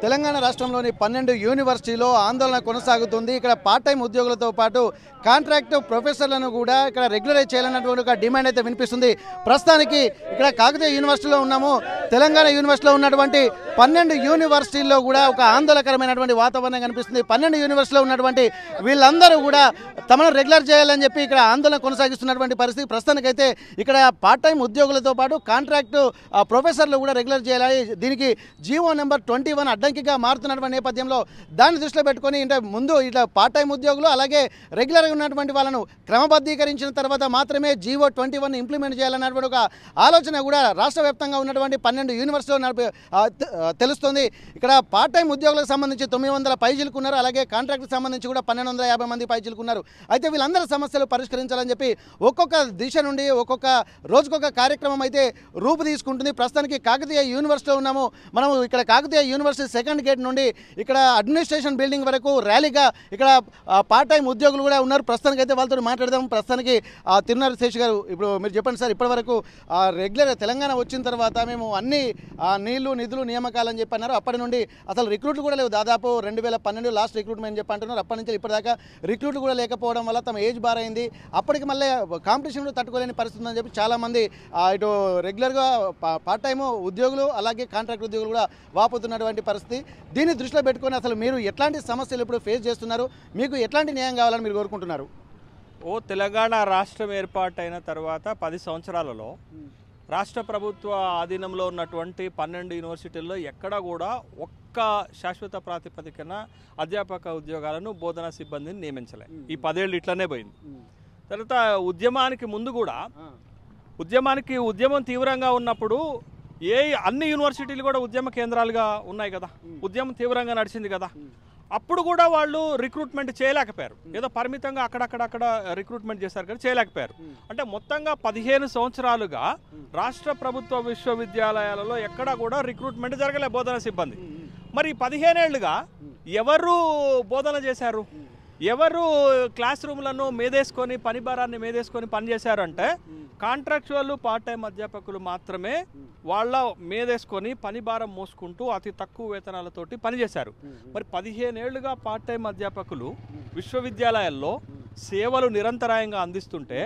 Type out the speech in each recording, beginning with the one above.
తెలంగాణ రాష్ట్రంలోని 12 యూనివర్సిటీలో ఆందోళన కొనసాగుతుంది. ఇక్కడ పార్ట్ టైం ఉద్యోగులతో పాటు కాంట్రాక్ట్ ప్రొఫెసర్లను కూడా ఇక్కడ రెగ్యులరైజ్ చేయాలన్నటువంటి ఒక డిమాండ్ అయితే వినిపిస్తుంది. ప్రస్తుతానికి ఇక్కడ కాకతీయ యూనివర్సిటీలో ఉన్నాము. తెలంగాణ యూనివర్సిటీలో ఉన్నటువంటి 12 యూనివర్సిటీల్లో కూడా ఒక ఆందోళనకరమైనటువంటి వాతావరణం కనిపిస్తుంది. 12 యూనివర్సిటీలో ఉన్నటువంటి వీళ్ళందరూ కూడా తమను రెగ్యులర్ చేయాలని చెప్పి ఇక్కడ ఆందోళన కొనసాగిస్తున్నటువంటి పరిస్థితి. ప్రస్తుతానికైతే ఇక్కడ పార్ట్ టైం ఉద్యోగులతో పాటు కాంట్రాక్ట్ ప్రొఫెసర్లు కూడా రెగ్యులర్ చేయాలి. దీనికి జీవో నెంబర్ 21 అడ్డంకిగా మారుతున్నటువంటి నేపథ్యంలో దాన్ని దృష్టిలో పెట్టుకొని ముందు ఇట్లా పార్ట్ టైం ఉద్యోగులు అలాగే రెగ్యులర్గా ఉన్నటువంటి వాళ్ళను క్రమబద్ధీకరించిన తర్వాత మాత్రమే జీవో 21 ఇంప్లిమెంట్ చేయాలన్నటువంటి ఒక ఆలోచన కూడా రాష్ట్ర వ్యాప్తంగా ఉన్నటువంటి 12 యూనివర్సిటీలో తెలుస్తుంది. ఇక్కడ పార్ట్ టైం ఉద్యోగులకు సంబంధించి 900 పైచిలుకున్నారు. అలాగే కాంట్రాక్ట్కి సంబంధించి కూడా 1250 మంది పైచిలుకున్నారు. అయితే వీళ్ళందరి సమస్యలు పరిష్కరించాలని చెప్పి ఒక్కొక్క దిశ నుండి ఒక్కొక్క రోజుకొక కార్యక్రమం అయితే రూపు తీసుకుంటుంది. ప్రస్తుతానికి కాకతీయ యూనివర్సిటీలో ఉన్నాము. మనం ఇక్కడ కాకతీయ యూనివర్సిటీ సెకండ్ గేట్ నుండి ఇక్కడ అడ్మినిస్ట్రేషన్ బిల్డింగ్ వరకు ర్యాలీగా ఇక్కడ పార్ట్ టైం ఉద్యోగులు కూడా ఉన్నారు. ప్రస్తుతానికి అయితే వాళ్ళతో మాట్లాడదాం. ప్రస్తుతానికి తిరునారు శేష్ గారు, ఇప్పుడు మీరు చెప్పండి సార్, ఇప్పటి వరకు రెగ్యులర్ తెలంగాణ వచ్చిన తర్వాత మేము అన్ని నీళ్లు నిధులు నియామకాలని చెప్పి అన్నారు. అప్పటి నుండి అసలు రిక్రూట్లు కూడా లేవు. దాదాపు 2012 లాస్ట్ రిక్రూట్మెంట్ అని చెప్పి అంటున్నారు. అప్పటి నుంచి ఇప్పటిదాకా రిక్రూట్లు కూడా లేకపోవడం వల్ల తమ ఏజ్ బార్ అయింది. అప్పటికి మళ్ళీ కాంపిటీషన్ తట్టుకోలేని పరిస్థితి ఉందని చెప్పి చాలామంది ఇటు రెగ్యులర్గా పార్ట్ టైము ఉద్యోగులు అలాగే కాంట్రాక్ట్ ఉద్యోగులు కూడా వాపోతున్నటువంటి పరిస్థితి. దీన్ని దృష్టిలో పెట్టుకొని అసలు మీరు ఎట్లాంటి సమస్యలు ఇప్పుడు ఫేస్ చేస్తున్నారు, మీకు ఎట్లాంటి న్యాయం కావాలని మీరు కోరుకుంటున్నారు? తెలంగాణ రాష్ట్రం ఏర్పాటైన తర్వాత 10 సంవత్సరాలలో రాష్ట్ర ప్రభుత్వ ఆధీనంలో ఉన్నటువంటి 12 యూనివర్సిటీల్లో ఎక్కడా కూడా ఒక్క శాశ్వత ప్రాతిపదికన అధ్యాపక ఉద్యోగాలను బోధనా సిబ్బందిని నియమించలే. ఈ 10 ఏళ్ళు ఇట్లనే పోయింది. తర్వాత ఉద్యమానికి ముందు కూడా ఉద్యమం తీవ్రంగా ఉన్నప్పుడు అన్ని యూనివర్సిటీలు కూడా ఉద్యమ కేంద్రాలుగా ఉన్నాయి కదా, ఉద్యమం తీవ్రంగా నడిచింది కదా. అప్పుడు కూడా వాళ్ళు రిక్రూట్మెంట్ చేయలేకపోయారు. ఏదో పరిమితంగా అక్కడక్కడ రిక్రూట్మెంట్ చేశారు కానీ చేయలేకపోయారు. అంటే మొత్తంగా 15 సంవత్సరాలుగా రాష్ట్ర ప్రభుత్వ విశ్వవిద్యాలయాలలో ఎక్కడా కూడా రిక్రూట్మెంట్ జరగలే బోధన సిబ్బంది. మరి 15 ఏళ్లుగా ఎవరు బోధన చేశారు, ఎవరు క్లాస్ రూమ్లను మేదేసుకొని పని భారాన్ని మేదేసుకొని పనిచేశారు అంటే కాంట్రాక్చువల్ పార్ట్ టైం అధ్యాపకులు మాత్రమే వాళ్ళ మేదేసుకొని పని భారం మోసుకుంటూ అతి తక్కువ వేతనాలతోటి పనిచేశారు. మరి 15 ఏళ్లుగా పార్ట్ టైం అధ్యాపకులు విశ్వవిద్యాలయాల్లో సేవలు నిరంతరాయంగా అందిస్తుంటే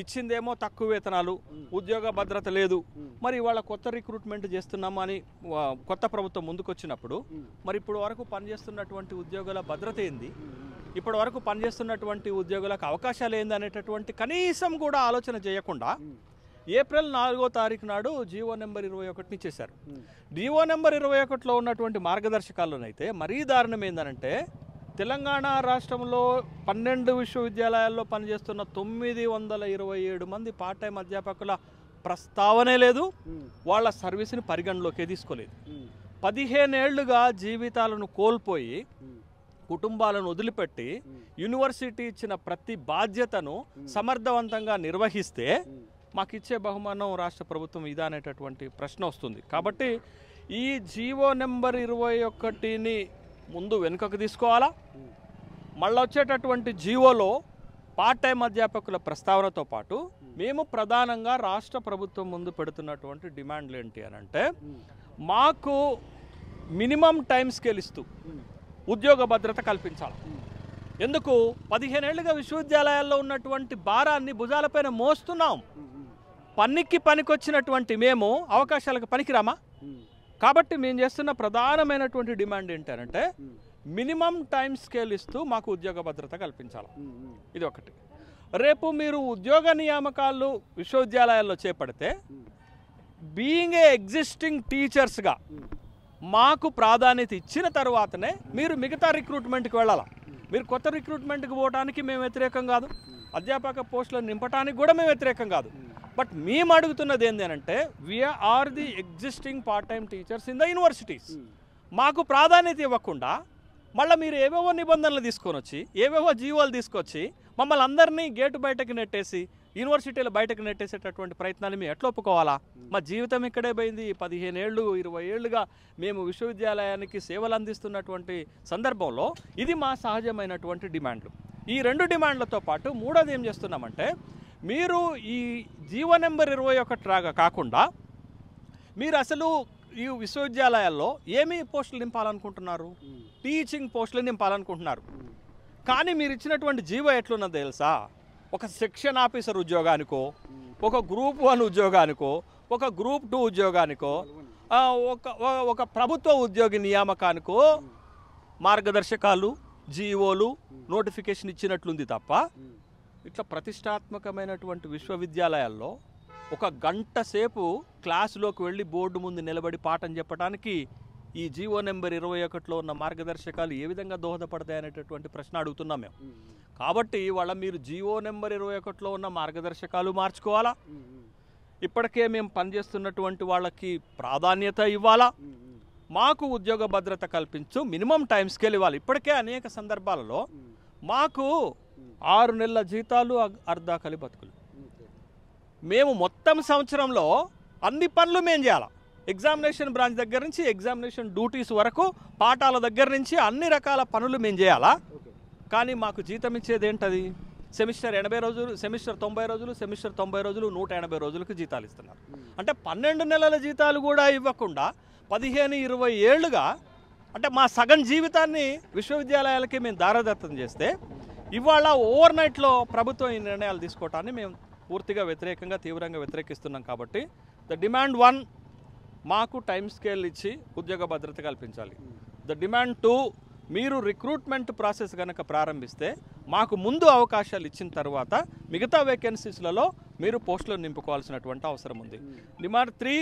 ఇచ్చిందేమో తక్కువ వేతనాలు, ఉద్యోగ భద్రత లేదు. మరి ఇవాళ కొత్త రిక్రూట్మెంట్ చేస్తున్నామని కొత్త ప్రభుత్వం ముందుకొచ్చినప్పుడు మరి ఇప్పుడు వరకు పనిచేస్తున్నటువంటి ఉద్యోగుల భద్రత ఏంది, ఇప్పటి వరకు పనిచేస్తున్నటువంటి ఉద్యోగులకు అవకాశాలు ఏంది అనేటటువంటి కనీసం కూడా ఆలోచన చేయకుండా ఏప్రిల్ 4వ తారీఖు నాడు జీవో నెంబర్ 21 ఇచ్చేశారు. జీవో నెంబర్ 21లో ఉన్నటువంటి మార్గదర్శకాల్లోనైతే మరీ దారుణం ఏందనంటే తెలంగాణ రాష్ట్రంలో 12 విశ్వవిద్యాలయాల్లో పనిచేస్తున్న 927 మంది పార్ట్ టైం అధ్యాపకుల ప్రస్తావనే లేదు, వాళ్ళ సర్వీస్ని పరిగణలోకే తీసుకోలేదు. 15 ఏళ్లుగా జీవితాలను కోల్పోయి కుటుంబాలను వదిలిపెట్టి యూనివర్సిటీ ఇచ్చిన ప్రతి బాధ్యతను సమర్థవంతంగా నిర్వహిస్తే మాకు ఇచ్చే బహుమానం రాష్ట్ర ప్రభుత్వం ఇదా అనేటటువంటి ప్రశ్న వస్తుంది. కాబట్టి ఈ జీవో నెంబర్ 21ని ముందు వెనుకకు తీసుకోవాలా, మళ్ళీ వచ్చేటటువంటి జీవోలో పార్ట్ టైం అధ్యాపకుల ప్రస్తావనతో పాటు మేము ప్రధానంగా రాష్ట్ర ప్రభుత్వం ముందు పెడుతున్నటువంటి డిమాండ్లు ఏంటి అని అంటే మాకు మినిమం టైం స్కేల్ ఇస్తూ ఉద్యోగ భద్రత కల్పించాలి. ఎందుకు 15 ఏళ్లుగా విశ్వవిద్యాలయాల్లో ఉన్నటువంటి భారాన్ని భుజాలపైన మోస్తున్నాం. పనికొచ్చినటువంటి మేము అవకాశాలకు పనికిరామా? కాబట్టి మేము చేస్తున్న ప్రధానమైనటువంటి డిమాండ్ ఏంటంటే మినిమం టైం స్కేల్ ఇస్తూ మాకు ఉద్యోగ భద్రత కల్పించాలి. ఇది ఒకటి. రేపు మీరు ఉద్యోగ నియామకాలు విశ్వవిద్యాలయాల్లో చేపడితే బీయింగ్ ఏ ఎగ్జిస్టింగ్ టీచర్స్గా మాకు ప్రాధాన్యత ఇచ్చిన తర్వాతనే మీరు మిగతా రిక్రూట్మెంట్కి వెళ్ళాలి. మీరు కొత్త రిక్రూట్మెంట్కి పోవడానికి మేము వ్యతిరేకం కాదు, అధ్యాపక పోస్టులను నింపడానికి కూడా మేము వ్యతిరేకం కాదు. బట్ మేము అడుగుతున్నది ఏంటి అంటే we are the existing part time teachers in the universities. మాకు ప్రాధాన్యత ఇవ్వకుండా మళ్ళీ మీరు ఏవేవో నిబంధనలు తీసుకొని వచ్చి ఏవేవో జీవోలు తీసుకొచ్చి మమ్మల్ని అందరినీ గేటు బయటకు నెట్టేసి యూనివర్సిటీలు బయటకు నెట్టేసేటటువంటి ప్రయత్నాలు మేము ఎట్లా ఒప్పుకోవాలా? మా జీవితం ఇక్కడే పోయింది. 15 ఏళ్ళు 20 ఏళ్ళుగా మేము విశ్వవిద్యాలయానికి సేవలు అందిస్తున్నటువంటి సందర్భంలో ఇది మా సహజమైనటువంటి డిమాండ్లు. ఈ 2 డిమాండ్లతో పాటు మూడోది ఏం చేస్తున్నామంటే మీరు ఈ జీవో నెంబర్ 21 కాకుండా మీరు అసలు ఈ విశ్వవిద్యాలయాల్లో ఏమి పోస్టులు నింపాలనుకుంటున్నారు? టీచింగ్ పోస్టులు నింపాలనుకుంటున్నారు. కానీ మీరు ఇచ్చినటువంటి జీవో ఎట్లున్నదో తెలుసా? ఒక సెక్షన్ ఆఫీసర్ ఉద్యోగానికో, ఒక గ్రూప్ 1 ఉద్యోగానికో, ఒక గ్రూప్ 2 ఉద్యోగానికో, ఒక ప్రభుత్వ ఉద్యోగి నియామకానికో మార్గదర్శకాలు, జీవోలు, నోటిఫికేషన్ ఇచ్చినట్లుంది తప్ప ఇట్లా ప్రతిష్టాత్మకమైనటువంటి విశ్వవిద్యాలయాల్లో ఒక గంట సేపు క్లాసులోకి వెళ్ళి బోర్డు ముందు నిలబడి పాఠం చెప్పడానికి ఈ జీవో నెంబర్ 21లో ఉన్న మార్గదర్శకాలు ఏ విధంగా దోహదపడతాయి అనేటటువంటి ప్రశ్న అడుగుతున్నాం మేము. కాబట్టి వాళ్ళ మీరు జీవో నెంబర్ 21లో ఉన్న మార్గదర్శకాలు మార్చుకోవాలా, ఇప్పటికే మేము పనిచేస్తున్నటువంటి వాళ్ళకి ప్రాధాన్యత ఇవ్వాలా, మాకు ఉద్యోగ భద్రత కల్పించు, మినిమం టైం స్కేల్ ఇవ్వాలి. ఇప్పటికే అనేక సందర్భాలలో మాకు 6 నెలల జీతాలు, అర్ధాకలి బతుకులు. మేము మొత్తం సంవత్సరంలో అన్ని పనులు మేము చేయాలి. ఎగ్జామినేషన్ బ్రాంచ్ దగ్గర నుంచి ఎగ్జామినేషన్ డ్యూటీస్ వరకు, పాఠాల దగ్గర నుంచి అన్ని రకాల పనులు మేము చేయాలా. కానీ మాకు జీతం ఇచ్చేది ఏంటది? సెమిస్టర్ 80 రోజులు, సెమిస్టర్ 90 రోజులు, సెమిస్టర్ 90 రోజులు, 180 రోజులకు జీతాలు ఇస్తున్నారు. అంటే 12 నెలల జీతాలు కూడా ఇవ్వకుండా 15-20 ఏళ్ళుగా, అంటే మా సగం జీవితాన్ని విశ్వవిద్యాలయాలకి మేము దారదత్తం చేస్తే ఇవాళ ఓవర్ నైట్లో ప్రభుత్వం ఈ నిర్ణయాలు తీసుకోవటాన్ని మేము పూర్తిగా వ్యతిరేకంగా, తీవ్రంగా వ్యతిరేకిస్తున్నాం. కాబట్టి ద డిమాండ్ 1, మాకు టైం స్కేల్ ఇచ్చి ఉద్యోగ భద్రత కల్పించాలి. ద డిమాండ్ 2, మీరు రిక్రూట్మెంట్ ప్రాసెస్ కనుక ప్రారంభిస్తే మాకు ముందు అవకాశాలు ఇచ్చిన తర్వాత మిగతా వేకెన్సీస్లలో మీరు పోస్టులు నింపుకోవాల్సినటువంటి అవసరం ఉంది. డిమాండ్ 3,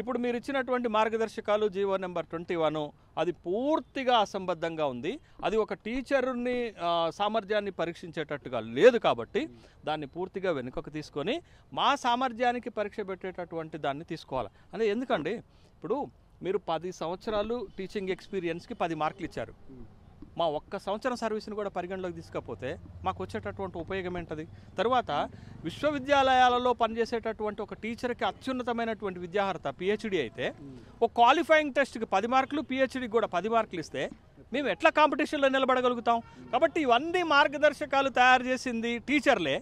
ఇప్పుడు మీరు ఇచ్చినటువంటి మార్గదర్శకాలు జీవో నెంబర్ 21 అది పూర్తిగా అసంబద్ధంగా ఉంది. అది ఒక టీచర్ని సామర్థ్యాన్ని పరీక్షించేటట్టుగా లేదు. కాబట్టి దాన్ని పూర్తిగా వెనుకకు తీసుకొని మా సామర్థ్యానికి పరీక్ష పెట్టేటటువంటి దాన్ని తీసుకోవాలి. అంటే ఎందుకండి, ఇప్పుడు మీరు 10 సంవత్సరాలు టీచింగ్ ఎక్స్పీరియన్స్కి 10 మార్కులు ఇచ్చారు. మా ఒక్క సంవత్సరం సర్వీస్ని కూడా పరిగణలోకి తీసుకపోతే మాకు వచ్చేటటువంటి ఉపయోగం ఏంటది? తర్వాత విశ్వవిద్యాలయాలలో పనిచేసేటటువంటి ఒక టీచర్కి అత్యున్నతమైనటువంటి విద్యార్హత PhD అయితే ఒక క్వాలిఫైయింగ్ టెస్ట్కి 10 మార్కులు, PhDకి కూడా 10 మార్కులు ఇస్తే మేము ఎట్లా కాంపిటీషన్లో నిలబడగలుగుతాం? కాబట్టి ఇవన్నీ మార్గదర్శకాలు తయారు చేసింది టీచర్లే.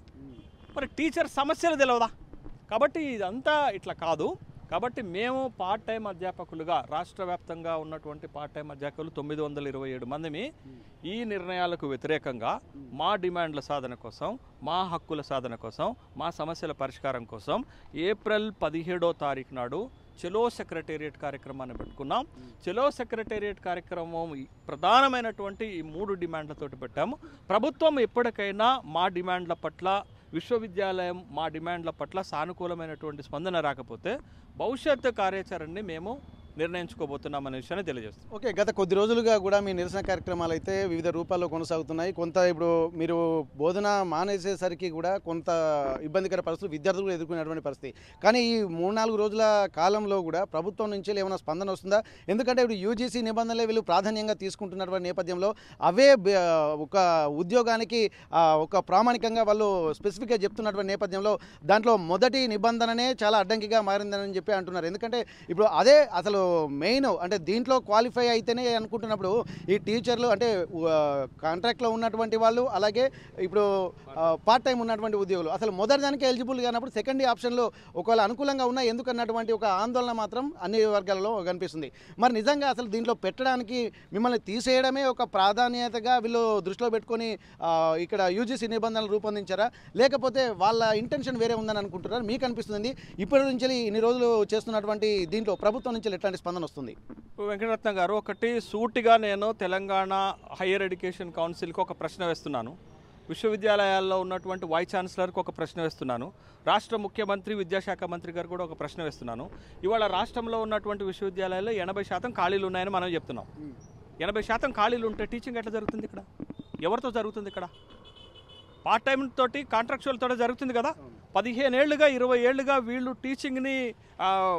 మరి టీచర్ సమస్యలు తెలియదా? కాబట్టి ఇదంతా ఇట్లా కాదు. కాబట్టి మేము పార్ట్ టైం అధ్యాపకులుగా రాష్ట్ర వ్యాప్తంగా ఉన్నటువంటి పార్ట్ టైం అధ్యాపకులు 927 మందిని ఈ నిర్ణయాలకు వ్యతిరేకంగా మా డిమాండ్ల సాధన కోసం, మా హక్కుల సాధన కోసం, మా సమస్యల పరిష్కారం కోసం ఏప్రిల్ 17వ తారీఖు నాడు చెలో సెక్రటేరియట్ కార్యక్రమాన్ని పెట్టుకున్నాం. చెలో సెక్రటేరియట్ కార్యక్రమం ప్రధానమైనటువంటి ఈ 3 డిమాండ్లతోటి పెట్టాము. ప్రభుత్వం ఎప్పటికైనా మా డిమాండ్ల పట్ల, విశ్వవిద్యాలయం మా డిమాండ్ల పట్ల సానుకూలమైనటువంటి స్పందన రాకపోతే భవిష్యత్తు కార్యాచరణని మేము నిర్ణయించుకోబోతున్నామనే విషయాన్ని తెలియజేస్తాం. ఓకే, గత కొద్ది రోజులుగా కూడా మీ నిరసన కార్యక్రమాలు అయితే వివిధ రూపాల్లో కొనసాగుతున్నాయి. కొంత ఇప్పుడు మీరు బోధన మానేసేసరికి కూడా కొంత ఇబ్బందికర పరిస్థితులు విద్యార్థులు ఎదుర్కొనేటువంటి పరిస్థితి. కానీ ఈ 3-4 రోజుల కాలంలో కూడా ప్రభుత్వం నుంచి ఏమైనా స్పందన వస్తుందా? ఎందుకంటే ఇప్పుడు UGC నిబంధనలే వీళ్ళు ప్రాధాన్యంగా తీసుకుంటున్నటువంటి నేపథ్యంలో అవే ఒక ఉద్యోగానికి ఒక ప్రామాణికంగా వాళ్ళు స్పెసిఫిక్గా చెప్తున్నటువంటి నేపథ్యంలో దాంట్లో మొదటి నిబంధననే చాలా అడ్డంకిగా మారిందని చెప్పి అంటున్నారు. ఎందుకంటే ఇప్పుడు అదే అసలు మెయిన్, అంటే దీంట్లో క్వాలిఫై అయితేనే అనుకుంటున్నప్పుడు ఈ టీచర్లు అంటే కాంట్రాక్ట్లో ఉన్నటువంటి వాళ్ళు, అలాగే ఇప్పుడు పార్ట్ టైం ఉన్నటువంటి ఉద్యోగులు అసలు మొదటి దానికి ఎలిజిబుల్ కానప్పుడు సెకండ్ ఆప్షన్లో ఒకవేళ అనుకూలంగా ఉన్నా ఎందుకన్నటువంటి ఒక ఆందోళన మాత్రం అన్ని వర్గాలలో కనిపిస్తుంది. మరి నిజంగా అసలు దీంట్లో పెట్టడానికి మిమ్మల్ని తీసేయడమే ఒక ప్రాధాన్యతగా వీళ్ళు దృష్టిలో పెట్టుకొని ఇక్కడ UGC నిబంధనలు రూపొందించారా, లేకపోతే వాళ్ళ ఇంటెన్షన్ వేరే ఉందని అనుకుంటున్నారు? మీకు అనిపిస్తుంది ఇప్పటి నుంచి ఇన్ని రోజులు చేస్తున్నటువంటి దీంట్లో ప్రభుత్వం నుంచి ఎట్లాంటి స్పందన వస్తుంది? వెంకటరత్న గారు, ఒకటి సూటిగా నేను తెలంగాణ హైయర్ ఎడ్యుకేషన్ కౌన్సిల్కి ఒక ప్రశ్న వేస్తున్నాను, విశ్వవిద్యాలయాల్లో ఉన్నటువంటి వైస్ ఛాన్సలర్కి ఒక ప్రశ్న వేస్తున్నాను, రాష్ట్ర ముఖ్యమంత్రి, విద్యాశాఖ మంత్రి గారు కూడా ఒక ప్రశ్న వేస్తున్నాను. ఇవాళ రాష్ట్రంలో ఉన్నటువంటి విశ్వవిద్యాలయాల్లో 80% ఖాళీలు ఉన్నాయని మనం చెప్తున్నాం. 80% ఖాళీలు ఉంటే టీచింగ్ ఎట్లా జరుగుతుంది? ఇక్కడ ఎవరితో జరుగుతుంది? ఇక్కడ పార్ట్ టైం తోటి, కాంట్రాక్చువల్ తోటి జరుగుతుంది కదా. 15 ఏళ్ళుగా 20 ఏళ్ళుగా వీళ్ళు టీచింగ్ని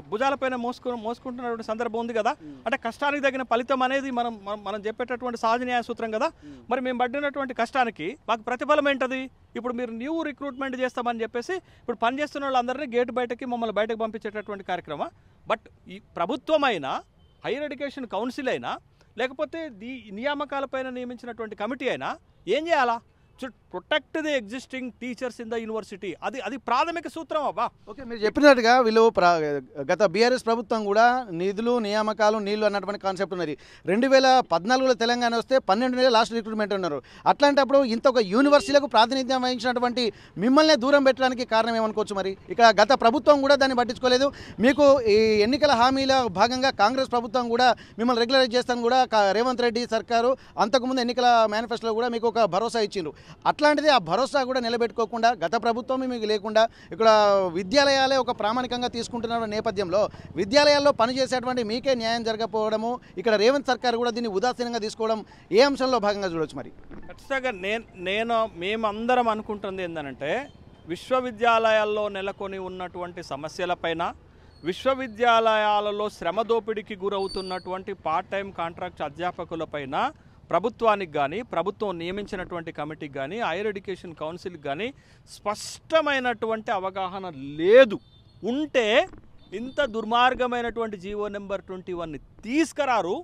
భుజాలపైన మోసుకుంటున్నటువంటి సందర్భం ఉంది కదా. అంటే కష్టానికి తగిన ఫలితం అనేది మనం చెప్పేటటువంటి సహజ న్యాయ సూత్రం కదా. మరి మేము పడినటువంటి కష్టానికి మాకు ప్రతిఫలం ఏంటది? ఇప్పుడు మీరు న్యూ రిక్రూట్మెంట్ చేస్తామని చెప్పేసి ఇప్పుడు పనిచేస్తున్న వాళ్ళందరినీ గేట్ బయటకి మమ్మల్ని బయటకు పంపించేటటువంటి కార్యక్రమం. బట్ ఈ ప్రభుత్వం అయినా, హైయర్ ఎడ్యుకేషన్ కౌన్సిల్ అయినా, లేకపోతే ఈ నియామకాలపైన నియమించినటువంటి కమిటీ అయినా ఏం చేయాలా? Should protect the existing teachers in the university. అది ప్రాథమిక సూత్రం అబ్బా. ఓకే, మీరు చెప్పినట్టుగా వీళ్ళు గత బీఆర్ఎస్ ప్రభుత్వం కూడా నిధులు నియామకాలు నీళ్లు అన్నటువంటి కాన్సెప్ట్ ఉన్నది. 2014లో తెలంగాణ వస్తే 12 నెలలు లాస్ట్ రిక్రూట్మెంట్ ఉన్నారు. అట్లాంటప్పుడు ఇంత ఒక యూనివర్సిటీలకు ప్రాతినిధ్యం వహించినటువంటి మిమ్మల్ని దూరం పెట్టడానికి కారణం ఏమనుకోవచ్చు? మరి ఇక గత ప్రభుత్వం కూడా దాన్ని పట్టించుకోలేదు. మీకు ఈ ఎన్నికల హామీల భాగంగా కాంగ్రెస్ ప్రభుత్వం కూడా మిమ్మల్ని రెగ్యులరైజ్ చేస్తాను కూడా రేవంత్ రెడ్డి సర్కారు అంతకుముందు ఎన్నికల మేనిఫెస్టోలో కూడా మీకు ఒక భరోసా ఇచ్చిండ్రు. అట్లాంటిది ఆ భరోసా కూడా నిలబెట్టుకోకుండా గత ప్రభుత్వం మీకు లేకుండా ఇక్కడ విద్యాలయాలే ఒక ప్రామాణికంగా తీసుకుంటున్న నేపథ్యంలో విద్యాలయాల్లో పనిచేసేటువంటి మీకే న్యాయం జరగకపోవడము, ఇక్కడ రేవంత్ సర్కారు కూడా దీన్ని ఉదాసీనంగా తీసుకోవడం ఏ అంశంలో భాగంగా చూడొచ్చు? మరి ఖచ్చితంగా మేమందరం అనుకుంటుంది ఏంటంటే విశ్వవిద్యాలయాల్లో నెలకొని ఉన్నటువంటి సమస్యలపైన, విశ్వవిద్యాలయాలలో శ్రమ దోపిడీకి గురవుతున్నటువంటి పార్ట్ టైం కాంట్రాక్ట్ అధ్యాపకులపైన ప్రభుత్వానికి కానీ, ప్రభుత్వం నియమించినటువంటి కమిటీకి కానీ, హైయర్ ఎడ్యుకేషన్ కౌన్సిల్కి కానీ స్పష్టమైనటువంటి అవగాహన లేదు. ఉంటే ఇంత దుర్మార్గమైనటువంటి జీవో నెంబర్ 21ని తీసుకురారు.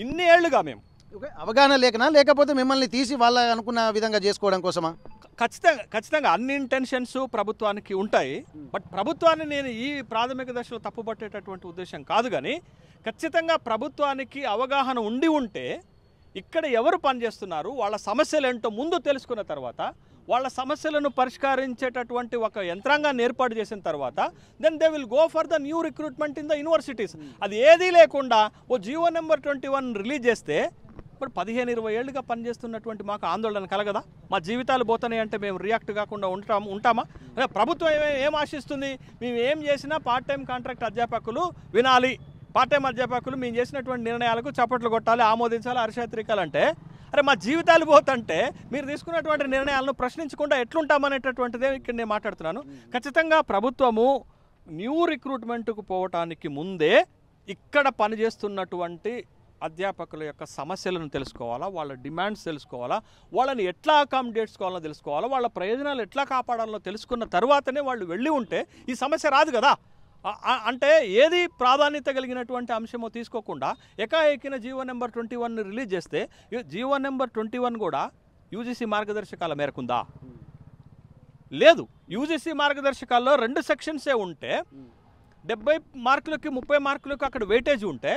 ఇన్ని ఏళ్లుగా మేము అవగాహన లేకనా, లేకపోతే మిమ్మల్ని తీసి వాళ్ళ అనుకున్న విధంగా చేసుకోవడం కోసమా? ఖచ్చితంగా అన్ని ఇంటెన్షన్స్ ప్రభుత్వానికి ఉంటాయి. బట్ ప్రభుత్వాన్ని నేను ఈ ప్రాథమిక దశలో తప్పుపట్టేటటువంటి ఉద్దేశం కాదు. కానీ ఖచ్చితంగా ప్రభుత్వానికి అవగాహన ఉంటే ఇక్కడ ఎవరు పనిచేస్తున్నారు, వాళ్ళ సమస్యలు ఏంటో ముందు తెలుసుకున్న తర్వాత, వాళ్ళ సమస్యలను పరిష్కరించేటటువంటి ఒక యంత్రాంగాన్ని ఏర్పాటు చేసిన తర్వాత then they will go for the new recruitment in the universities. అది ఏదీ లేకుండా ఓ జీవో నెంబర్ 21 రిలీజ్ చేస్తే ఇప్పుడు 15-20 ఏళ్ళుగా పనిచేస్తున్నటువంటి మాకు ఆందోళన కలగదా? మా జీవితాలు పోతున్నాయి అంటే మేము రియాక్ట్ కాకుండా ఉంటామా? ప్రభుత్వం ఏం ఆశిస్తుంది? మేము ఏం చేసినా పార్ట్ టైం కాంట్రాక్ట్ అధ్యాపకులు వినాలి, పార్ట్ టైం అధ్యాపకులు మేము చేసినటువంటి నిర్ణయాలకు చప్పట్లు కొట్టాలి, ఆమోదించాలి, హర్షాత్రికాలు అంటే, అరే మా జీవితాలు పోతుంటే మీరు తీసుకున్నటువంటి నిర్ణయాలను ప్రశ్నించకుండా ఎట్లుంటామనేటటువంటిదే ఇక్కడ నేను మాట్లాడుతున్నాను. ఖచ్చితంగా ప్రభుత్వము న్యూ రిక్రూట్మెంట్కు పోవటానికి ముందే ఇక్కడ పనిచేస్తున్నటువంటి అధ్యాపకుల యొక్క సమస్యలను తెలుసుకోవాలా, వాళ్ళ డిమాండ్స్ తెలుసుకోవాలా, వాళ్ళని ఎట్లా అకామిడేట్ చేసుకోవాలో తెలుసుకోవాలా, వాళ్ళ ప్రయోజనాలు ఎట్లా కాపాడాలో తెలుసుకున్న తర్వాతనే వాళ్ళు వెళ్ళి ఉంటే ఈ సమస్య రాదు కదా. అంటే ఏది ప్రాధాన్యత కలిగినటువంటి అంశమో తీసుకోకుండా ఏకాఏకిన జీవో నెంబర్ 21ని రిలీజ్ చేస్తే జీవో నెంబర్ 21 కూడా యూజీసీ మార్గదర్శకాల మేరకుందా? లేదు. యూజీసీ మార్గదర్శకాల్లో 2 సెక్షన్సే ఉంటే 70 మార్కులకి 30 మార్కులకి అక్కడ వెయిటేజ్ ఉంటే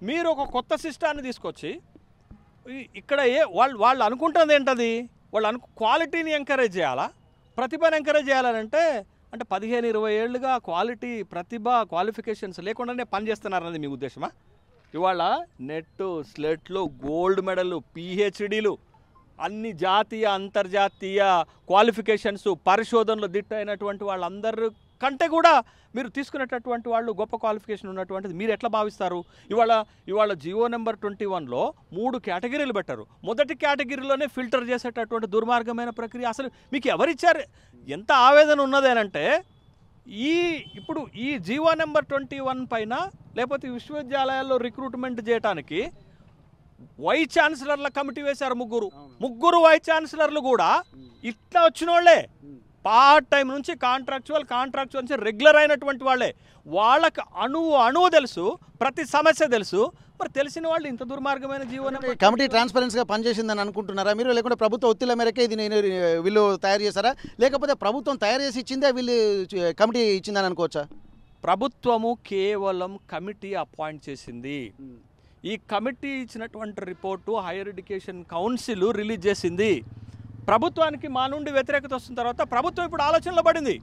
మీరు ఒక కొత్త సిస్టాన్ని తీసుకొచ్చి ఇక్కడ వాళ్ళు అనుకుంటుంది ఏంటది? వాళ్ళు క్వాలిటీని ఎంకరేజ్ చేయాలా, ప్రతిభను ఎంకరేజ్ చేయాలంటే 15-20 ఏళ్ళుగా క్వాలిటీ, ప్రతిభ, క్వాలిఫికేషన్స్ లేకుండానే పనిచేస్తున్నారన్నది మీ ఉద్దేశమా? ఇవాళ నెట్, స్లెట్లు, గోల్డ్ మెడల్, పిహెచ్డీలు, అన్ని జాతీయ అంతర్జాతీయ క్వాలిఫికేషన్స్, పరిశోధనలు దిట్టైనటువంటి వాళ్ళందరూ కంటే కూడా మీరు తీసుకునేటటువంటి వాళ్ళు గొప్ప క్వాలిఫికేషన్ ఉన్నటువంటిది మీరు ఎట్లా భావిస్తారు? ఇవాళ జీవో నెంబర్ 21లో 3 కేటగిరీలు పెట్టారు. మొదటి కేటగిరీలోనే ఫిల్టర్ చేసేటటువంటి దుర్మార్గమైన ప్రక్రియ అసలు మీకు ఎవరిచ్చారు? ఎంత ఆవేదన ఉన్నదేనంటే ఇప్పుడు ఈ జీవో నెంబర్ 21 పైన లేకపోతే విశ్వవిద్యాలయాల్లో రిక్రూట్మెంట్ చేయడానికి వైస్ ఛాన్సలర్ల కమిటీ వేశారు. ముగ్గురు వైస్ ఛాన్సలర్లు కూడా ఇట్లా వచ్చిన వాళ్ళే, పార్ట్ టైం నుంచి కాంట్రాక్చువల్ నుంచి రెగ్యులర్ అయినటువంటి వాళ్ళే. వాళ్ళకి అణువు తెలుసు, ప్రతి సమస్య తెలుసు. మరి తెలిసిన వాళ్ళు ఇంత దుర్మార్గమైన జీవనం కమిటీ ట్రాన్స్పరెన్సీగా పనిచేసిందని అనుకుంటున్నారా మీరు? లేకుంటే ప్రభుత్వ ఒత్తిళ్ల మేరకే ఇది వీళ్ళు తయారు చేశారా, లేకపోతే ప్రభుత్వం తయారు చేసి ఇచ్చిందే వీళ్ళు కమిటీ ఇచ్చిందని అనుకోవచ్చా? ప్రభుత్వము కేవలం కమిటీ అపాయింట్ చేసింది. ఈ కమిటీ ఇచ్చినటువంటి report higher education council release చేసింది. ప్రభుత్వానికి మా నుండి వ్యతిరేకత వస్తున్న తర్వాత ప్రభుత్వం ఇప్పుడు ఆలోచనలో పడింది.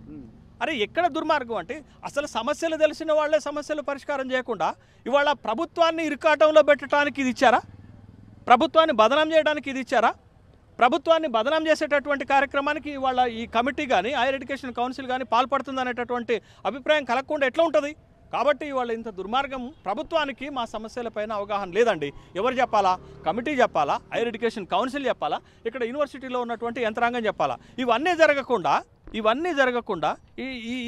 అరే ఎక్కడ దుర్మార్గం అంటే అసలు సమస్యలు తెలిసిన వాళ్ళే సమస్యలు పరిష్కారం చేయకుండా ఇవాళ ప్రభుత్వాన్ని ఇరుకాటంలో పెట్టడానికి ఇది ఇచ్చారా? ప్రభుత్వాన్ని బదనాం చేయడానికి ఇది ఇచ్చారా? ప్రభుత్వాన్ని బదనాం చేసేటటువంటి కార్యక్రమానికి ఇవాళ ఈ కమిటీ కానీ హైయర్ ఎడ్యుకేషన్ కౌన్సిల్ కానీ పాల్పడుతుంది అనేటటువంటి అభిప్రాయం కలగకుండా ఎట్లా ఉంటుంది? కాబట్టి ఇవాళ ఇంత దుర్మార్గం ప్రభుత్వానికి మా సమస్యలపైన అవగాహన లేదండి. ఎవరు చెప్పాలా? కమిటీ చెప్పాలా? హైయర్ ఎడ్యుకేషన్ కౌన్సిల్ చెప్పాలా? ఇక్కడ యూనివర్సిటీలో ఉన్నటువంటి యంత్రాంగం చెప్పాలా? ఇవన్నీ జరగకుండా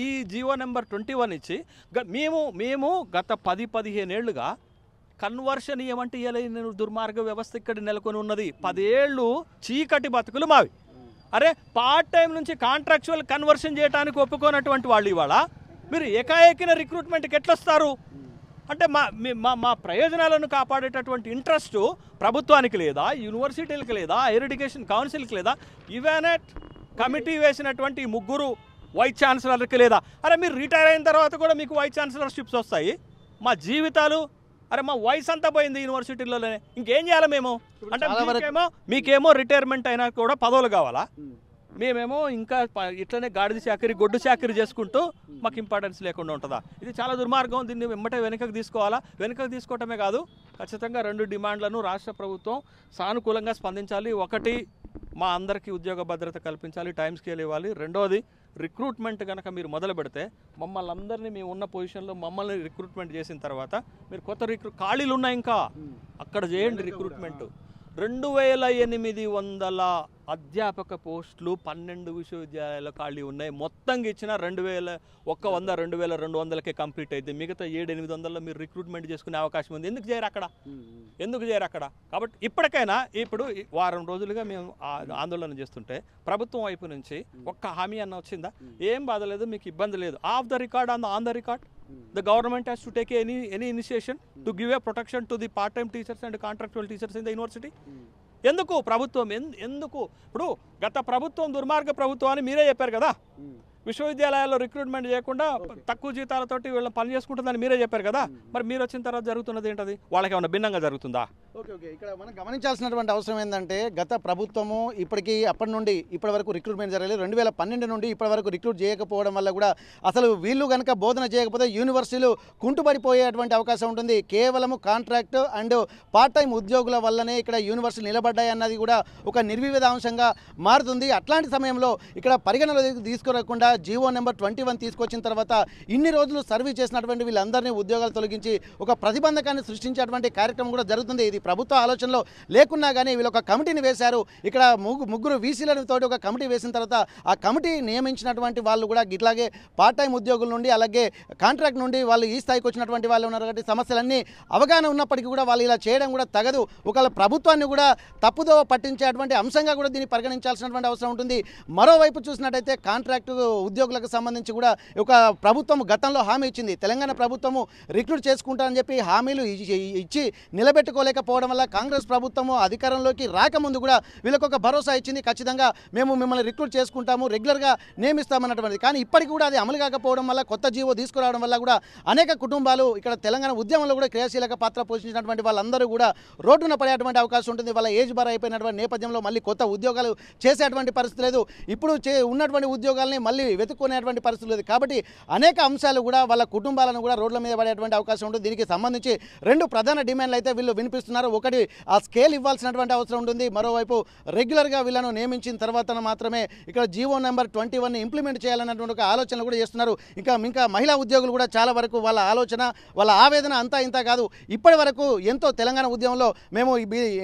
ఈ జీవో నెంబర్ 21 ఇచ్చి మేము గత 10-15 ఏళ్లుగా కన్వర్షన్ ఏమంటే ఇవ్వలేని దుర్మార్గ వ్యవస్థ ఇక్కడ నెలకొని ఉన్నది. 10 ఏళ్ళు చీకటి బతుకులు మావి. అరే పార్ట్ టైం నుంచి కాంట్రాక్చువల్ కన్వర్షన్ చేయడానికి ఒప్పుకోనటువంటి వాళ్ళు ఇవాళ మీరు ఏకాఏకిన రిక్రూట్మెంట్కి ఎట్లొస్తారు? అంటే మా ప్రయోజనాలను కాపాడేటటువంటి ఇంట్రెస్ట్ ప్రభుత్వానికి లేదా, యూనివర్సిటీలకు లేదా, హైయర్ ఎడ్యుకేషన్ కౌన్సిల్కి లేదా, ఈవెన్ కమిటీ వేసినటువంటి ముగ్గురు వైస్ ఛాన్సలర్కి లేదా? అరే మీరు రిటైర్ అయిన తర్వాత కూడా మీకు వైస్ ఛాన్సలర్షిప్స్ వస్తాయి. మా జీవితాలు, అరే మా వయసు అంతా పోయింది యూనివర్సిటీలోనే, ఇంకేం చేయాలి మేము? అంటే మీకేమో రిటైర్మెంట్ అయినా కూడా పదవులు కావాలా? మేమేమో ఇంకా ఇట్లనే గాడిద చాకరీ, గొడ్డు చాకరీ చేసుకుంటూ మాకు ఇంపార్టెన్స్ లేకుండా ఉంటుందా? ఇది చాలా దుర్మార్గం. దీన్ని వెంబటే వెనుకకు తీసుకోవాలా? వెనుకకు తీసుకోవటమే కాదు, ఖచ్చితంగా 2 డిమాండ్లను రాష్ట్ర ప్రభుత్వం సానుకూలంగా స్పందించాలి. ఒకటి, మా అందరికీ ఉద్యోగ భద్రత కల్పించాలి, టైం స్కేల్ ఇవ్వాలి. రెండోది, రిక్రూట్మెంట్ కనుక మీరు మొదలు పెడితే మమ్మల్ని అందరినీ మేము ఉన్న పొజిషన్లో మమ్మల్ని రిక్రూట్మెంట్ చేసిన తర్వాత మీరు కొత్త ఖాళీలు ఉన్నాయి ఇంకా అక్కడ చేయండి రిక్రూట్మెంట్. 2800 అధ్యాపక పోస్టులు 12 విశ్వవిద్యాలయాల్లో ఖాళీ ఉన్నాయి. మొత్తంగా ఇచ్చిన 2200కే కంప్లీట్ అయితే మిగతా 700-800లో మీరు రిక్రూట్మెంట్ చేసుకునే అవకాశం ఉంది. ఎందుకు చేయరు అక్కడ? కాబట్టి ఇప్పటికైనా, ఇప్పుడు వారం రోజులుగా మేము ఆందోళన చేస్తుంటే ప్రభుత్వం వైపు నుంచి ఒక్క హామీ అన్న వచ్చిందా? ఏం బాధ లేదు, మీకు ఇబ్బంది లేదు. Of the record, on the record the government has to take any initiation to give a protection to the part-time teachers and contractual teachers in the university. ఎందుకు ప్రభుత్వం ఎందుకు? ఇప్పుడు గత ప్రభుత్వం దుర్మార్గ ప్రభుత్వం అని మీరే చెప్పారు కదా. విశ్వవిద్యాలయాల్లో రిక్రూట్మెంట్ చేయకుండా తక్కువ జీతాలతోటి వీళ్ళని పని చేసుకుంటుందని మీరే చెప్పారు కదా. మరి మీరు వచ్చిన తర్వాత జరుగుతున్నది ఏంటది? వాళ్ళకి ఏమైనా భిన్నంగా జరుగుతుందా? ఓకే, ఇక్కడ మనం గమనించాల్సినటువంటి అవసరం ఏంటంటే, గత ప్రభుత్వము అప్పటి నుండి ఇప్పటి వరకు రిక్రూట్మెంట్ జరగలేదు. 2012 నుండి ఇప్పటి వరకు రిక్రూట్ చేయకపోవడం వల్ల కూడా అసలు వీళ్ళు కనుక బోధన చేయకపోతే యూనివర్సిటీలు కుంటుపడిపోయేటువంటి అవకాశం ఉంటుంది. కేవలము కాంట్రాక్ట్ అండ్ పార్ట్ టైం ఉద్యోగుల వల్లనే ఇక్కడ యూనివర్సిటీలు నిలబడ్డాయి అన్నది కూడా ఒక నిర్వివాద అంశంగా మారుతుంది. అట్లాంటి సమయంలో ఇక్కడ పరిగణలోకి తీసుకురాకుండా జీవో నెంబర్ 21 తీసుకొచ్చిన తర్వాత ఇన్ని రోజులు సర్వీస్ చేసినటువంటి వీళ్ళందరినీ ఉద్యోగాలు తొలగించి ఒక ప్రతిబంధకాన్ని సృష్టించేటువంటి కార్యక్రమం కూడా జరుగుతుంది. ఇది ప్రభుత్వ ఆలోచనలో లేకున్నా కానీ వీళ్ళు ఒక కమిటీని వేశారు. ఇక్కడ ముగ్గురు వీసీలను తోటి ఒక కమిటీ వేసిన తర్వాత ఆ కమిటీ నియమించినటువంటి వాళ్ళు కూడా ఇట్లాగే పార్ట్ టైం ఉద్యోగుల నుండి అలాగే కాంట్రాక్ట్ నుండి వాళ్ళు ఈ స్థాయికి వచ్చినటువంటి వాళ్ళు ఉన్నారు. కాబట్టి సమస్యలన్నీ అవగాహన ఉన్నప్పటికీ కూడా వాళ్ళు ఇలా చేయడం కూడా తగదు. ఒకవేళ ప్రభుత్వాన్ని కూడా తప్పుదో పట్టించేటువంటి అంశంగా కూడా దీన్ని పరిగణించాల్సినటువంటి అవసరం ఉంటుంది. మరోవైపు చూసినట్టయితే కాంట్రాక్టు ఉద్యోగులకు సంబంధించి కూడా ఒక ప్రభుత్వం గతంలో హామీ ఇచ్చింది. తెలంగాణ ప్రభుత్వము రిక్రూట్ చేసుకుంటారని చెప్పి హామీలు ఇచ్చి నిలబెట్టుకోలేకపోవడం వల్ల కాంగ్రెస్ ప్రభుత్వము అధికారంలోకి రాకముందు కూడా వీళ్ళకు ఒక భరోసా ఇచ్చింది, ఖచ్చితంగా మేము మిమ్మల్ని రిక్రూట్ చేసుకుంటాము, రెగ్యులర్గా నియమిస్తామన్నటువంటిది. కానీ ఇప్పటికి కూడా అది అమలు కాకపోవడం వల్ల, కొత్త జీవో తీసుకురావడం వల్ల కూడా అనేక కుటుంబాలు ఇక్కడ తెలంగాణ ఉద్యమంలో కూడా క్రియాశీలక పాత్ర పోషించినటువంటి వాళ్ళందరూ కూడా రోడ్డున పడేటువంటి అవకాశం ఉంటుంది. వాళ్ళ ఏజ్ బార్ అయిపోయినటువంటి నేపథ్యంలో మళ్ళీ కొత్త ఉద్యోగాలు చేసేటువంటి పరిస్థితి లేదు. ఇప్పుడు ఉన్నటువంటి ఉద్యోగాలని మళ్ళీ వెతుక్కునేటువంటి పరిస్థితి లేదు. కాబట్టి అనేక అంశాలు కూడా వాళ్ళ కుటుంబాలను కూడా రోడ్ల మీద పడేటువంటి అవకాశం ఉంటుంది. దీనికి సంబంధించి 2 ప్రధాన డిమాండ్లు అయితే వీళ్ళు వినిపిస్తున్నారు. ఒకటి, ఆ స్కేల్ ఇవ్వాల్సినటువంటి అవసరం ఉంటుంది. మరోవైపు రెగ్యులర్గా వీళ్ళను నియమించిన తర్వాత మాత్రమే ఇక్కడ జీవో నెంబర్ 21 ఇంప్లిమెంట్ చేయాలన్నటువంటి ఒక ఆలోచనలు కూడా చేస్తున్నారు. ఇంకా మహిళా ఉద్యోగులు కూడా చాలా వరకు వాళ్ళ ఆలోచన, వాళ్ళ ఆవేదన అంతా ఇంత కాదు. ఇప్పటి వరకు ఎంతో తెలంగాణ ఉద్యమంలో మేము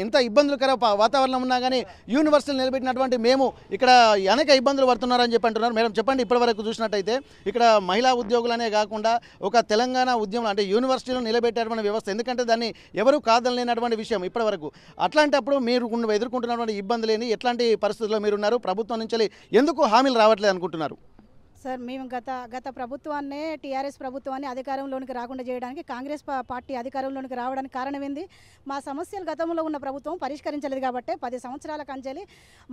ఎంత ఇబ్బందులకర వాతావరణం ఉన్నా కానీ యూనివర్సిటీలు నిలబెట్టినటువంటి మేము ఇక్కడ అనేక ఇబ్బందులు పడుతున్నారని చెప్పి అంటున్నారు. మేడం చెప్పండి, ఇప్పటి వరకు చూసినట్టయితే ఇక్కడ మహిళా ఉద్యోగులనే కాకుండా ఒక తెలంగాణ ఉద్యమం అంటే యూనివర్సిటీలో నిలబెట్టేటువంటి వ్యవస్థ, ఎందుకంటే దాన్ని ఎవరు కాదనలేనటువంటి విషయం ఇప్పటి వరకు. అట్లాంటప్పుడు మీరు ఎదుర్కొంటున్నటువంటి ఇబ్బందులేని ఎట్లాంటి పరిస్థితుల్లో మీరున్నారు? ప్రభుత్వం నుంచి ఎందుకు హామీలు రావట్లేదు అనుకుంటున్నారు? సార్, మేము గత ప్రభుత్వాన్నే, టీఆర్ఎస్ ప్రభుత్వాన్ని అధికారంలోనికి రాకుండా చేయడానికి కాంగ్రెస్ పార్టీ అధికారంలోనికి రావడానికి కారణం ఏంది? మా సమస్యలు గతంలో ఉన్న ప్రభుత్వం పరిష్కరించలేదు కాబట్టి 10 సంవత్సరాల కంచెలి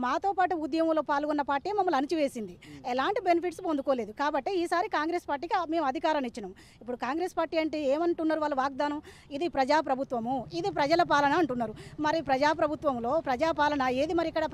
మాతో పాటు ఉద్యమంలో పాల్గొన్న పార్టీ మమ్మల్ని అణచివేసింది. ఎలాంటి బెనిఫిట్స్ పొందుకోలేదు. కాబట్టి ఈసారి కాంగ్రెస్ పార్టీకి మేము అధికారాన్ని ఇచ్చినాం. ఇప్పుడు కాంగ్రెస్ పార్టీ అంటే ఏమంటున్నారు వాళ్ళ వాగ్దానం? ఇది ప్రజాప్రభుత్వము, ఇది ప్రజల పాలన అంటున్నారు. మరి ప్రజాప్రభుత్వంలో ప్రజాపాలన ఏది? మరి ఇక్కడ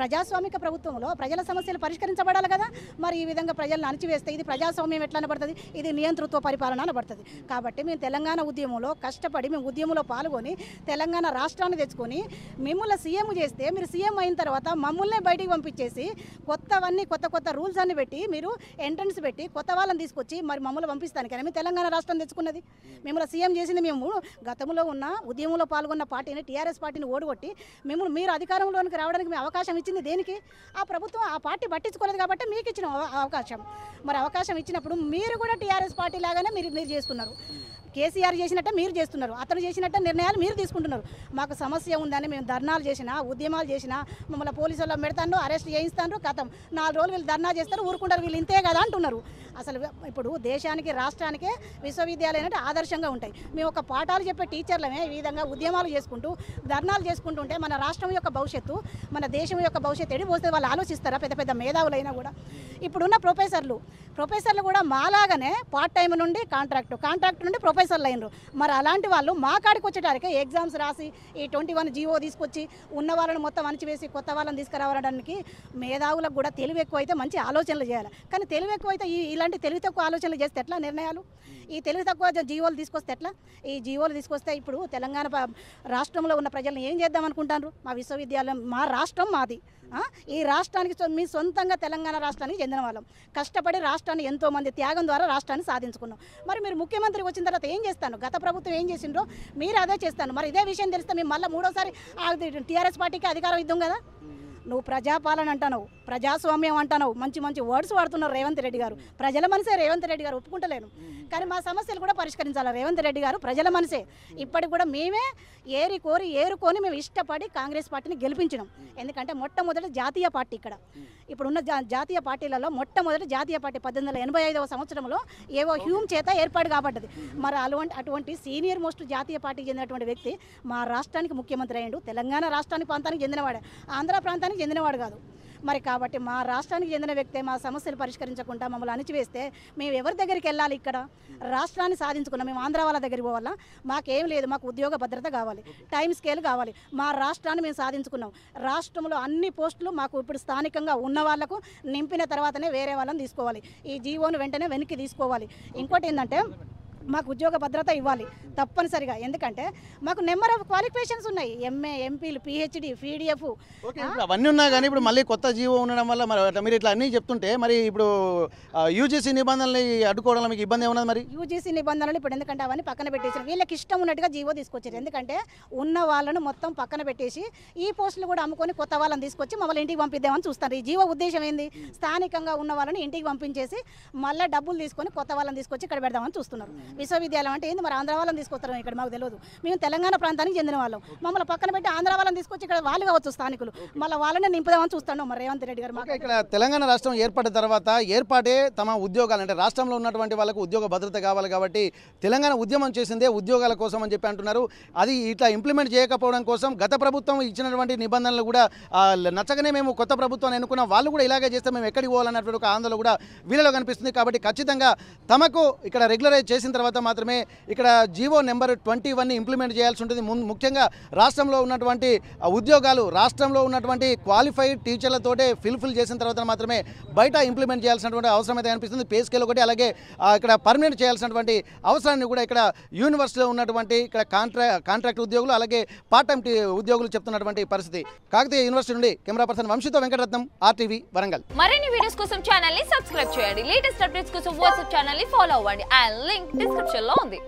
ప్రజాస్వామిక ప్రభుత్వంలో ప్రజల సమస్యలు పరిష్కరించబడాలి కదా. మరి ఈ విధంగా ప్రజలను అణచివేస్తే ఇది ప్రజాస్వామ్యం ఎట్లా అనబడుతుంది? ఇది నియంతృత్వ పరిపాలన అనబడుతుంది. కాబట్టి మేము తెలంగాణ ఉద్యమంలో కష్టపడి మేము ఉద్యమంలో పాల్గొని తెలంగాణ రాష్ట్రాన్ని తెచ్చుకొని మిమ్మల్ని సీఎం చేస్తే, మీరు సీఎం అయిన తర్వాత మమ్మల్నే బయటికి పంపించేసి కొత్త రూల్స్ అన్ని పెట్టి మీరు ఎంట్రన్స్ పెట్టి కొత్త వాళ్ళని తీసుకొచ్చి మరి మమ్మల్ని పంపిస్తాను. కానీ మేము తెలంగాణ రాష్ట్రం తెచ్చుకున్నది, మిమ్మల్ని సీఎం చేసింది మేము గతంలో ఉన్న ఉద్యమంలో పాల్గొన్న పార్టీని, టీఆర్ఎస్ పార్టీని ఓడగొట్టి మీరు అధికారంలోనికి రావడానికి మేము అవకాశం ఇచ్చింది దేనికి? ఆ ప్రభుత్వం ఆ పార్టీ పట్టించుకోలేదు కాబట్టి మీకు ఇచ్చిన అవకాశం. మరి అవకాశం ఇచ్చినప్పుడు మీరు కూడా టీఆర్ఎస్ పార్టీ లాగానే మీరు చేస్తున్నారు. కేసీఆర్ చేసినట్టే మీరు చేస్తున్నారు, అతను చేసినట్టే నిర్ణయాలు మీరు తీసుకుంటున్నారు. మాకు సమస్య ఉందని మేము ధర్నాలు చేసినా, ఉద్యమాలు చేసినా, మమ్మల్ని పోలీసు వాళ్ళు పెడతాను, అరెస్ట్ చేయిస్తాను, కథం 4 రోజులు వీళ్ళు ధర్నా చేస్తారు, ఊరుకుంటారు, వీళ్ళు ఇంతే కదా అంటున్నారు. అసలు ఇప్పుడు దేశానికి రాష్ట్రానికే విశ్వవిద్యాలయాలు అంటే ఆదర్శంగా ఉంటాయి. మేము ఒక పాఠాలు చెప్పే టీచర్లమే ఈ విధంగా ఉద్యమాలు చేసుకుంటూ ధర్నాలు చేసుకుంటుంటే మన రాష్ట్రం యొక్క భవిష్యత్తు, మన దేశం యొక్క భవిష్యత్తు ఎడిపోతే వాళ్ళు ఆలోచిస్తారా? పెద్ద పెద్ద మేధావులైనా కూడా ఇప్పుడున్న ప్రొఫెసర్లు కూడా మాలాగానే పార్ట్ టైం నుండి కాంట్రాక్ట్ నుండి ప్రొఫెసర్లు అయినరు. మరి అలాంటి వాళ్ళు మా కాడికి వచ్చేటానికి ఎగ్జామ్స్ రాసి ఈ 21 జీవో తీసుకొచ్చి ఉన్న వాళ్ళని మొత్తం అణచివేసి కొత్త వాళ్ళని తీసుకురావడానికి మేధావులకు కూడా తెలివి ఎక్కువైతే మంచి ఆలోచనలు చేయాలి. కానీ తెలివి ఎక్కువైతే ఇలాంటి తెలివి తక్కువ ఆలోచనలు చేస్తే ఎట్లా నిర్ణయాలు? ఈ తెలివి తక్కువ జీవోలు తీసుకొస్తే ఎట్లా? ఈ జీవోలు తీసుకొస్తే ఇప్పుడు తెలంగాణ రాష్ట్రంలో ఉన్న ప్రజలను ఏం చేద్దాం అనుకుంటారు? మా విశ్వవిద్యాలయం మా రాష్ట్రం మాది. ఈ రాష్ట్రానికి మీ సొంతంగా తెలంగాణ రాష్ట్రానికి చెందిన వాళ్ళం, కష్టపడి రాష్ట్రాన్ని ఎంతోమంది త్యాగం ద్వారా రాష్ట్రాన్ని సాధించుకున్నాం. మరి మీరు ముఖ్యమంత్రికి వచ్చిన తర్వాత ఏం చేస్తాను? గత ప్రభుత్వం ఏం చేసిండ్రో మీరు అదే చేస్తాను. మరి ఇదే విషయం తెలిస్తే మేము మళ్ళీ 3వసారి టీఆర్ఎస్ పార్టీకి అధికారం ఇద్దాం కదా. నువ్వు ప్రజాపాలన అంటున్నావు, ప్రజాస్వామ్యం అంటున్నావు, మంచి మంచి వర్డ్స్ వాడుతున్నారు రేవంత్ రెడ్డి గారు. ప్రజల మనసే రేవంత్ రెడ్డి గారు, ఒప్పుకుంటలేను. కానీ మా సమస్యలు కూడా పరిష్కరించాలి రేవంత్ రెడ్డి గారు, ప్రజల మనసే. ఇప్పటికి కూడా మేమే ఏరుకొని మేము ఇష్టపడి కాంగ్రెస్ పార్టీని గెలిపించినాం. ఎందుకంటే మొట్టమొదటి జాతీయ పార్టీ ఇక్కడ ఇప్పుడున్న జాతీయ పార్టీలలో మొట్టమొదటి జాతీయ పార్టీ 1885వ సంవత్సరంలో ఏవో హ్యూమ్ చేత ఏర్పాటు కాబడ్డది. మరి అటువంటి సీనియర్ మోస్ట్ జాతీయ పార్టీకి చెందినటువంటి వ్యక్తి మా రాష్ట్రానికి ముఖ్యమంత్రి అయ్యిండు. తెలంగాణ రాష్ట్రానికి ప్రాంతానికి చెందినవాడే, ఆంధ్ర ప్రాంతానికి చెందినవాడు కాదు. మరి కాబట్టి మా రాష్ట్రానికి చెందిన వ్యక్తే మా సమస్యలు పరిష్కరించకుండా మమ్మల్ని అణిచివేస్తే మేము ఎవరి దగ్గరికి వెళ్ళాలి? ఇక్కడ రాష్ట్రాన్ని సాధించుకున్నాం, మేము ఆంధ్ర వాళ్ళ దగ్గరికి పోవాలా? మాకేం లేదు, మాకు ఉద్యోగ భద్రత కావాలి, టైం స్కేల్ కావాలి. మా రాష్ట్రాన్ని మేము సాధించుకున్నాం. రాష్ట్రంలో అన్ని పోస్టులు మాకు ఇప్పుడు స్థానికంగా ఉన్న వాళ్లకు నింపిన తర్వాతనే వేరే వాళ్ళని తీసుకోవాలి. ఈ జీవోను వెంటనే వెనక్కి తీసుకోవాలి. ఇంకోటి ఏంటంటే మాకు ఉద్యోగ భద్రత ఇవ్వాలి తప్పనిసరిగా. ఎందుకంటే మాకు నెంబర్ ఆఫ్ క్వాలిఫికేషన్స్ ఉన్నాయి, ఎంఏ, ఎంపీలు, పిహెచ్డి, పీడిఎఫ్ అవన్నీ ఉన్నా కానీ ఇప్పుడు మళ్ళీ కొత్త జీవో ఉండడం వల్ల మరి మీరు ఇట్లా అన్నీ చెప్తుంటే మరి ఇప్పుడు యూజీసీ నిబంధనలు అడ్డుకోవడంలో మీకు ఇబ్బంది ఏమన్నది? మరి యూజీసీ నిబంధనలు ఇప్పుడు ఎందుకంటే అవన్నీ పక్కన పెట్టేసారు, వీళ్ళకి ఇష్టం ఉన్నట్టుగా జీవో తీసుకొచ్చారు. ఎందుకంటే ఉన్న వాళ్ళను మొత్తం పక్కన పెట్టేసి ఈ పోస్టులు కూడా అమ్ముకొని కొత్త వాళ్ళని తీసుకొచ్చి మమ్మల్ని ఇంటికి పంపిద్దామని చూస్తారు. ఈ జీవో ఉద్దేశం ఏంది? స్థానికంగా ఉన్న వాళ్ళని ఇంటికి పంపించేసి మళ్ళీ డబ్బులు తీసుకొని కొత్త వాళ్ళని తీసుకొచ్చి ఇక్కడ పెడదామని చూస్తున్నారు. విశ్వవిద్యాలయం అంటే ఏంది? మరి ఆంధ్ర వాళ్ళని తీసుకొస్తారు ఇక్కడ, మాకు తెలియదు. మేము తెలంగాణ ప్రాంతానికి చెందిన వాళ్ళం, మమ్మల్ని పక్కన పెట్టి ఆంధ్ర వాళ్ళని తీసుకొచ్చి ఇక్కడ వాళ్ళు కావచ్చు స్థానికులు, మళ్ళీ వాళ్ళని నింపుదామని చూస్తాను. మరి రేవంత్ రెడ్డి గారు మాకు ఇక్కడ తెలంగాణ రాష్ట్రం ఏర్పడిన తర్వాత ఏర్పాటే తమ ఉద్యోగాలు అంటే రాష్ట్రంలో ఉన్నటువంటి వాళ్ళకు ఉద్యోగ భద్రత కావాలి కాబట్టి తెలంగాణ ఉద్యమం చేసిందే ఉద్యోగాల కోసం అని చెప్పి అంటున్నారు. అది ఇట్లా ఇంప్లిమెంట్ చేయకపోవడం కోసం గత ప్రభుత్వం ఇచ్చినటువంటి నిబంధనలు కూడా నచ్చగానే మేము కొత్త ప్రభుత్వాన్ని ఎన్నుకున్న వాళ్ళు కూడా ఇలాగే చేస్తే మేము ఎక్కడికి పోవాలన్నటువంటి ఒక ఆందోళన కూడా వీళ్ళలో కనిపిస్తుంది. కాబట్టి ఖచ్చితంగా తమకు ఇక్కడ రెగ్యులరైజ్ చేసిన తర్వాత మాత్రమే ఇక్కడ జీవో నెంబర్ 21ని ఇంప్లిమెంట్ చేయాల్సి ఉంటుంది. ముఖ్యంగా రాష్ట్రంలో ఉన్నటువంటి ఉద్యోగాలు రాష్ట్రంలో ఉన్నటువంటి క్వాలిఫైడ్ టీచర్లతోటే ఫిల్ చేసిన తర్వాత మాత్రమే బయట ఇంప్లిమెంట్ చేయాల్సినటువంటి అవసరం అయితే అనిపిస్తుంది. పే స్కేల్ ఒకటి, అలాగే ఇక్కడ పర్మనెంట్ చేయాల్సినటువంటి అవసరాన్ని కూడా ఇక్కడ యూనివర్సిటీలో ఉన్నటువంటి ఇక్కడ కాంట్రాక్ట్ ఉద్యోగులు అలాగే పార్ట్ టైం ఉద్యోగులు చెప్తున్నటువంటి పరిస్థితి. కాకతీయ యూనివర్సిటీ నుండి కెమెరా పర్సన్ వంశీతో వెంకటరత్నం, RTV వరంగల్. మరిన్ని వీడియోస్ కోసం ఛానల్ ని సబ్స్క్రైబ్ చేయండి. లేటెస్ట్ అప్డేట్స్ కోసం వాట్సాప్ ఛానల్ ని ఫాలో అవ్వండి. ఆ లింక్ డిస్క్రిప్షన్ లో ఉంది.